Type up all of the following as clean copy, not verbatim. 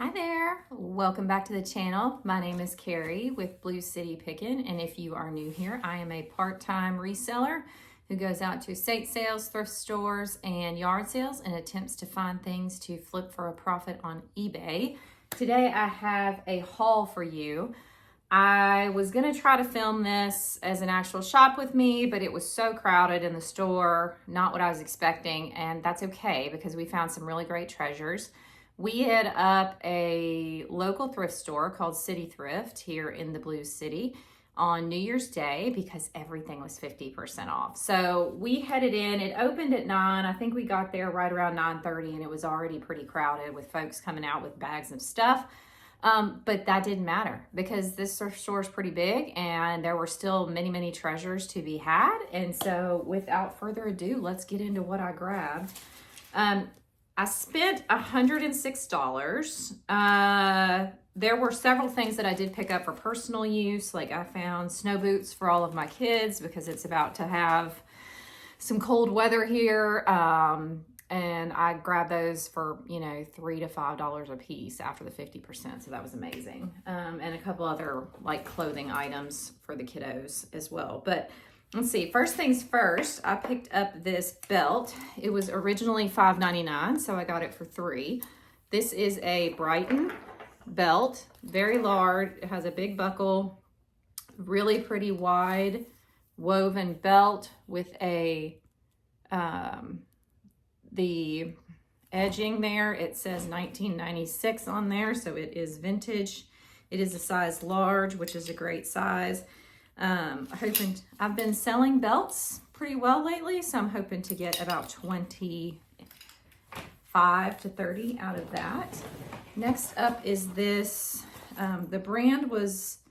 Hi there, welcome back to the channel. My name is Carrie with bluescitypickin, and if you are new here, I am a part-time reseller who goes out to estate sales, thrift stores, and yard sales and attempts to find things to flip for a profit on eBay. Today I have a haul for you. I was gonna try to film this as an actual shop with me, but it was so crowded in the store, not what I was expecting, and that's okay because we found some really great treasures. We hit up a local thrift store called City Thrift here in the Blues City on New Year's Day because everything was 50% off. So we headed in. It opened at 9. I think we got there right around 9:30 and it was already pretty crowded with folks coming out with bags of stuff. But that didn't matter because this store is pretty big and there were still many, many treasures to be had. And so without further ado, let's get into what I grabbed. I spent $106. There were several things that I did pick up for personal use. Like I found snow boots for all of my kids because it's about to have some cold weather here. And I grabbed those for, $3 to $5 a piece after the 50%. So that was amazing. And a couple other like clothing items for the kiddos as well. But let's see, first things first, I picked up this belt. It was originally $5.99, so I got it for $3. This is a Brighton belt, very large. It has a big buckle, really pretty wide woven belt with the edging there. It says 1996 on there, so it is vintage. It is a size large, which is a great size. I've been selling belts pretty well lately, so I'm hoping to get about 25 to 30 out of that. Next up is this, the brand was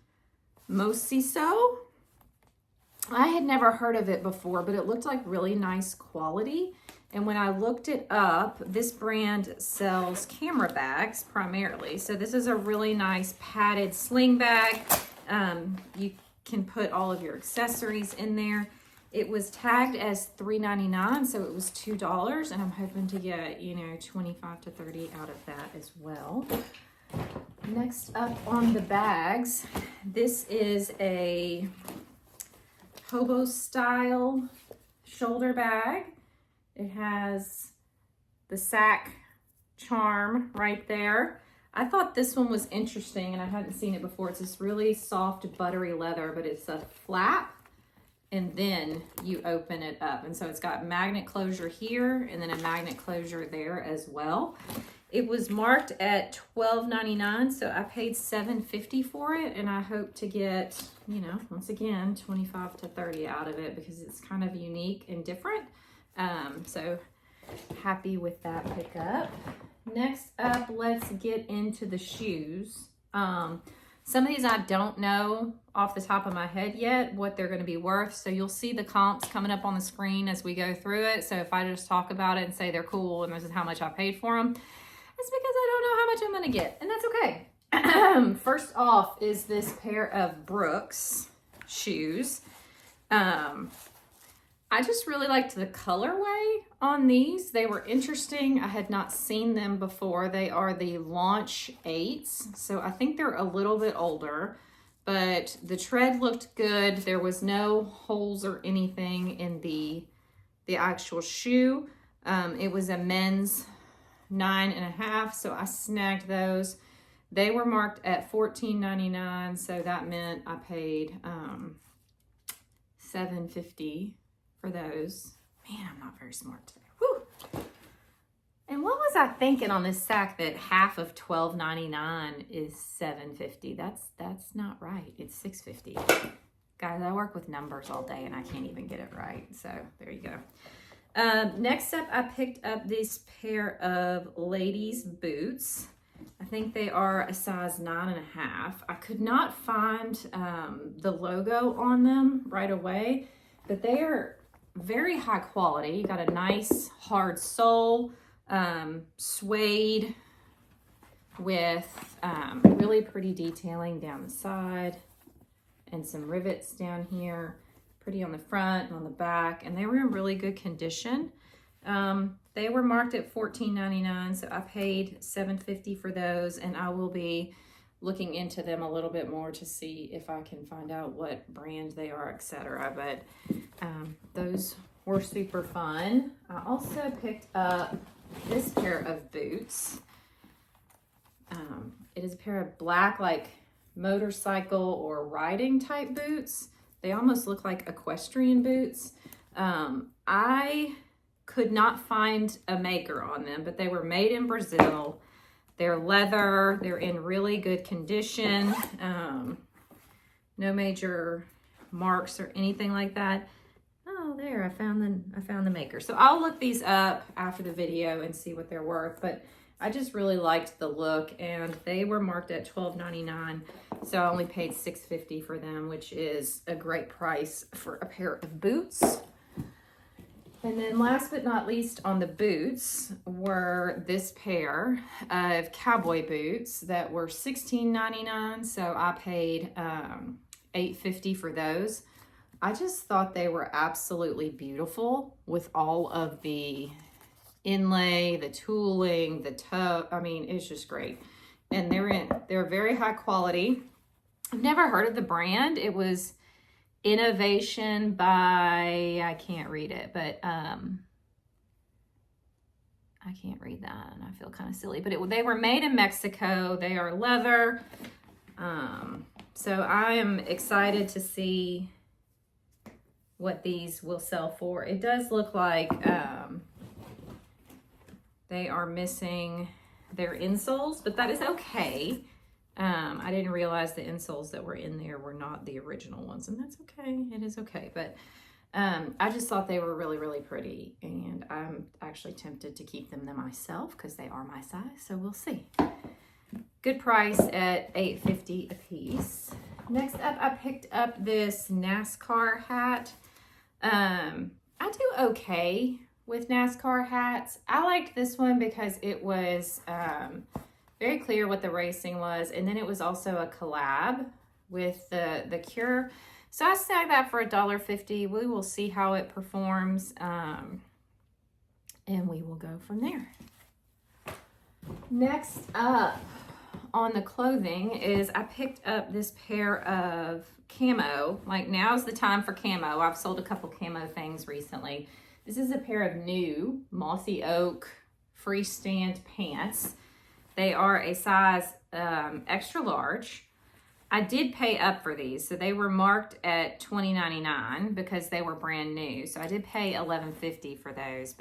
Mosiso. I had never heard of it before, but it looked like really nice quality. And when I looked it up, this brand sells camera bags primarily. So this is a really nice padded sling bag. You can put all of your accessories in there. It was tagged as $3.99, so it was $2, and I'm hoping to get 25 to 30 out of that as well. Next up on the bags, this is a hobo style shoulder bag. It has the sack charm right there. I thought this one was interesting and I hadn't seen it before. It's this really soft buttery leather, but it's a flap and then you open it up. And so it's got magnet closure here and then a magnet closure there as well. It was marked at $12.99, so I paid $7.50 for it, and I hope to get, once again, 25 to 30 out of it because it's kind of unique and different. So happy with that pickup. Next up, let's get into the shoes. Some of these I don't know off the top of my head yet what they're going to be worth. So you'll see the comps coming up on the screen as we go through it. So if I just talk about it and say they're cool and this is how much I paid for them, it's because I don't know how much I'm going to get. And that's okay. First off is this pair of Brooks shoes. I just really liked the colorway on these. They were interesting. I had not seen them before. They are the Launch 8s. So I think they're a little bit older, but the tread looked good. There was no holes or anything in the actual shoe. It was a men's 9.5, so I snagged those. They were marked at $14.99, so that meant I paid $7.50 for those. Man, I'm not very smart today. Whew. And what was I thinking on this sack that half of $12.99 is $7.50? That's not right. It's $6.50. Guys, I work with numbers all day and I can't even get it right. So there you go. Next up, I picked up this pair of ladies' boots. I think they are a size 9.5. I could not find the logo on them right away, but they are very high quality. You got a nice hard sole, suede with really pretty detailing down the side and some rivets down here. Pretty on the front and on the back, and they were in really good condition. They were marked at $14.99, so I paid $7.50 for those, and I will be looking into them a little bit more to see if I can find out what brand they are, etc. But those were super fun. I also picked up this pair of boots. It is a pair of black, like motorcycle or riding type boots. They almost look like equestrian boots. I could not find a maker on them, but they were made in Brazil. They're leather. They're in really good condition. No major marks or anything like that. Oh, there, I found the maker. So I'll look these up after the video and see what they're worth, but I just really liked the look, and they were marked at $12.99, so I only paid $6.50 for them, which is a great price for a pair of boots. And then last but not least on the boots were this pair of cowboy boots that were $16.99, so I paid $8.50 for those. I just thought they were absolutely beautiful with all of the inlay, the tooling, the toe. I mean, it's just great. And they're very high quality. I've never heard of the brand. It was Innovation by, I can't read it, but I can't read that and I feel kind of silly, but they were made in Mexico. They are leather. So I am excited to see what these will sell for. It does look like they are missing their insoles, but that is okay. I didn't realize the insoles that were in there were not the original ones, and that's okay. It is okay, but I just thought they were really, really pretty, and I'm actually tempted to keep them myself because they are my size, so we'll see. Good price at $8.50 a piece. Next up, I picked up this NASCAR hat. I do okay with NASCAR hats. I liked this one because it was very clear what the racing was, and then it was also a collab with the Cure. So I snagged that for $1.50. We will see how it performs, and we will go from there. Next up on the clothing is I picked up this pair of camo. Like, now's the time for camo. I've sold a couple camo things recently. This is a pair of new Mossy Oak freestand pants. They are a size extra large. I did pay up for these, so they were marked at $20.99 because they were brand new. So I did pay $11.50 for those,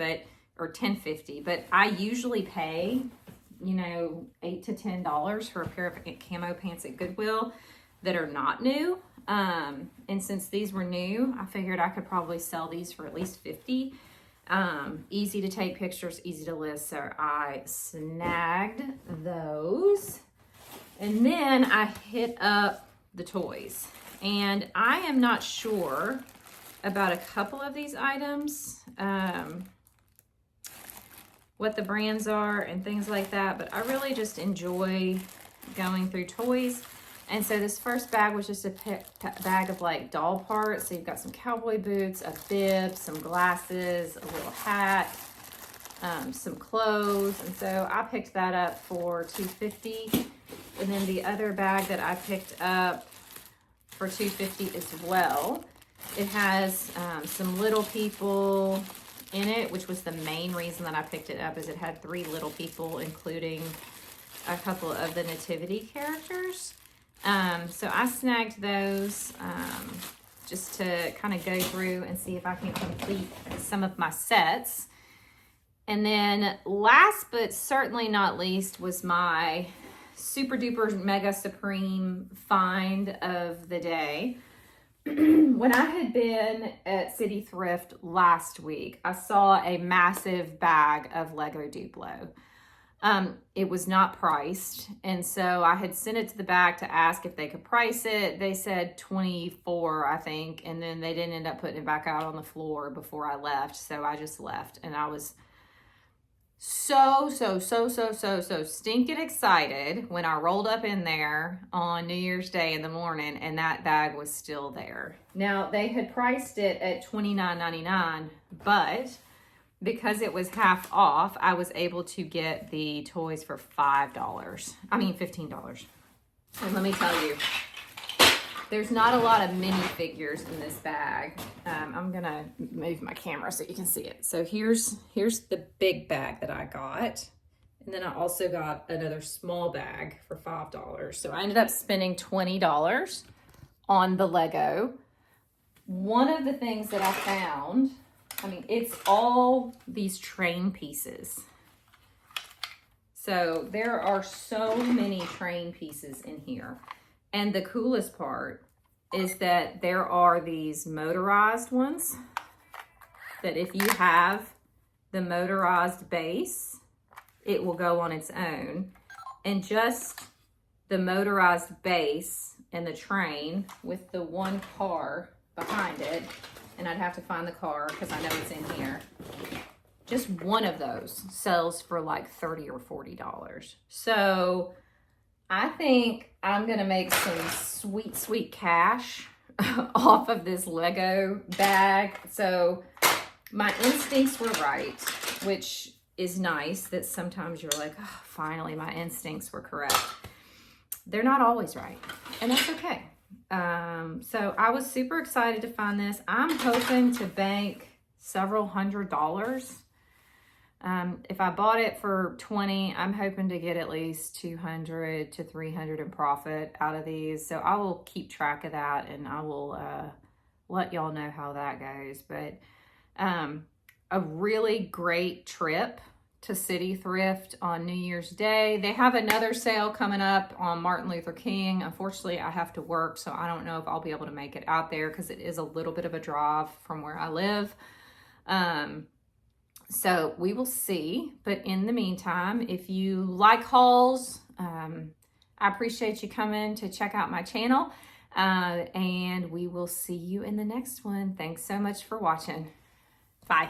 or $10.50. But I usually pay, $8 to $10 for a pair of camo pants at Goodwill that are not new. And since these were new, I figured I could probably sell these for at least $50. Easy to take pictures, easy to list, so I snagged those. And then I hit up the toys, and I am not sure about a couple of these items, what the brands are and things like that, but I really just enjoy going through toys. And so this first bag was just a bag of like doll parts. So you've got some cowboy boots, a bib, some glasses, a little hat, some clothes. And so I picked that up for $2.50. And then the other bag that I picked up for $2.50 as well. It has some little people in it, which was the main reason that I picked it up, is it had 3 little people, including a couple of the nativity characters. So I snagged those just to kind of go through and see if I can complete some of my sets. And then last but certainly not least was my super duper mega supreme find of the day. When I had been at City Thrift last week, I saw a massive bag of Lego Duplo. It was not priced, and so I had sent it to the back to ask if they could price it. They said $24, I think, and then they didn't end up putting it back out on the floor before I left, so I just left, and I was so stinking excited when I rolled up in there on New Year's Day in the morning, and that bag was still there. Now, they had priced it at $29.99, but because it was half off, I was able to get the toys for $5. I mean, $15. And let me tell you, there's not a lot of minifigures in this bag. I'm gonna move my camera so you can see it. So here's the big bag that I got. And then I also got another small bag for $5. So I ended up spending $20 on the Lego. One of the things that I found, I mean, it's all these train pieces. So there are so many train pieces in here. And the coolest part is that there are these motorized ones that if you have the motorized base, it will go on its own. And just the motorized base and the train with the one car behind it, and I'd have to find the car because I know it's in here. Just one of those sells for like $30 or $40. So I think I'm gonna make some sweet, sweet cash off of this Lego bag. So my instincts were right, which is nice that sometimes you're like, oh, finally my instincts were correct. They're not always right, and that's okay. So I was super excited to find this. I'm hoping to bank several $100s. If I bought it for $20, I'm hoping to get at least $200 to $300 in profit out of these. So I will keep track of that, and I will let y'all know how that goes. But a really great trip to City Thrift on New Year's Day. They have another sale coming up on Martin Luther King. Unfortunately, I have to work, so I don't know if I'll be able to make it out there because it is a little bit of a drive from where I live. So we will see. But in the meantime, if you like hauls, I appreciate you coming to check out my channel. And we will see you in the next one. Thanks so much for watching. Bye.